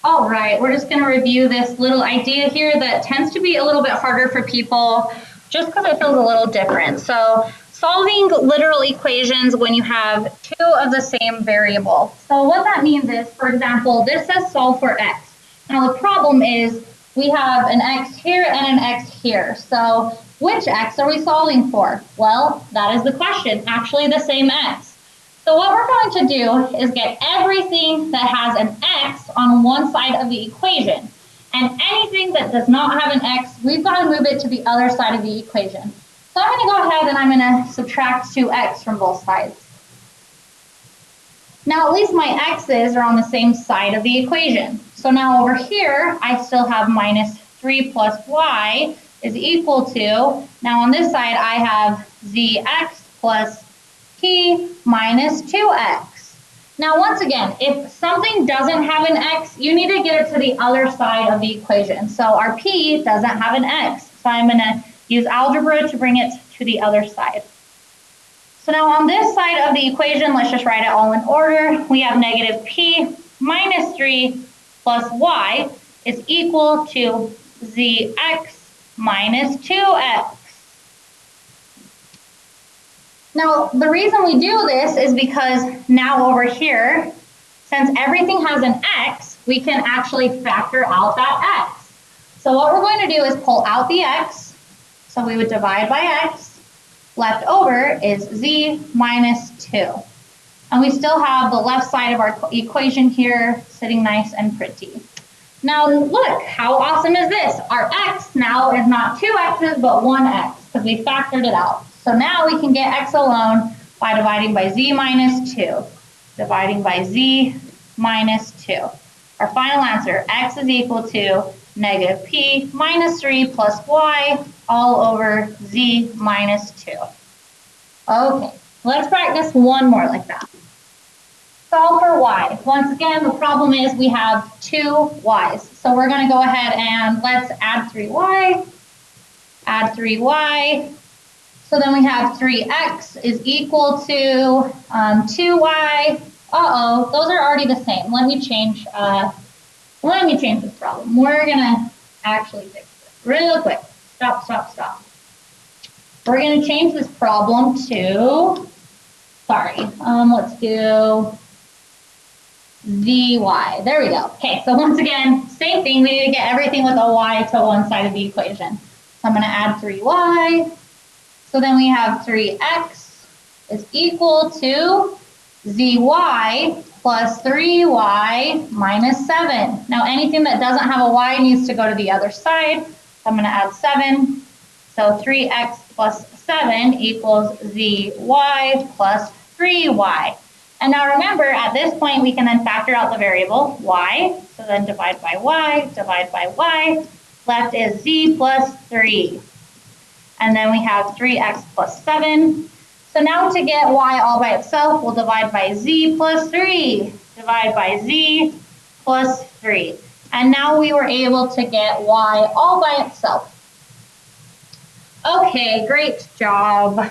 All right, we're just going to review this little idea here that tends to be a little bit harder for people just because it feels a little different. So solving literal equations when you have two of the same variable. So what that means is, for example, this says solve for x. Now the problem is we have an x here and an x here. So which x are we solving for? Well, that is the question, actually the same x. So what we're going to do is get everything that has an x on one side of the equation. And anything that does not have an x, we've got to move it to the other side of the equation. So I'm going to go ahead and I'm going to subtract 2x from both sides. Now at least my x's are on the same side of the equation. So now over here, I still have minus 3 plus y is equal to, now on this side I have zx plus p minus 2x. Now once again, if something doesn't have an x, you need to get it to the other side of the equation. So our p doesn't have an x, so I'm going to use algebra to bring it to the other side. So now on this side of the equation, let's just write it all in order. We have negative p minus 3 plus y is equal to zx minus 2x. Now, the reason we do this is because now over here, since everything has an x, we can actually factor out that x. So what we're going to do is pull out the x. So we would divide by x. Left over is z minus 2. And we still have the left side of our equation here sitting nice and pretty. Now look, how awesome is this? Our x now is not 2 x's, but 1 x, because we factored it out. So now we can get x alone by dividing by z minus 2. Dividing by z minus 2. Our final answer, x is equal to negative p minus 3 plus y all over z minus 2. Okay, let's practice one more like that. Solve for y. Once again, the problem is we have two y's. So we're going to go ahead and let's add 3y. Add 3y. So then we have 3x is equal to 2y. Uh-oh, those are already the same. Let me change this problem. We're going to actually fix this real quick. Stop. We're going to change this problem to, let's do dy. There we go. Okay, so once again, same thing. We need to get everything with a y to one side of the equation. So I'm going to add 3y. So then we have 3x is equal to zy plus 3y minus 7. Now anything that doesn't have a y needs to go to the other side. So I'm going to add 7. So 3x plus 7 equals zy plus 3y. And now remember, at this point, we can then factor out the variable y. So then divide by y. Left is z plus 3. And then we have 3x plus 7. So now to get y all by itself, we'll divide by z plus 3. Divide by z plus 3. And now we were able to get y all by itself. Okay, great job.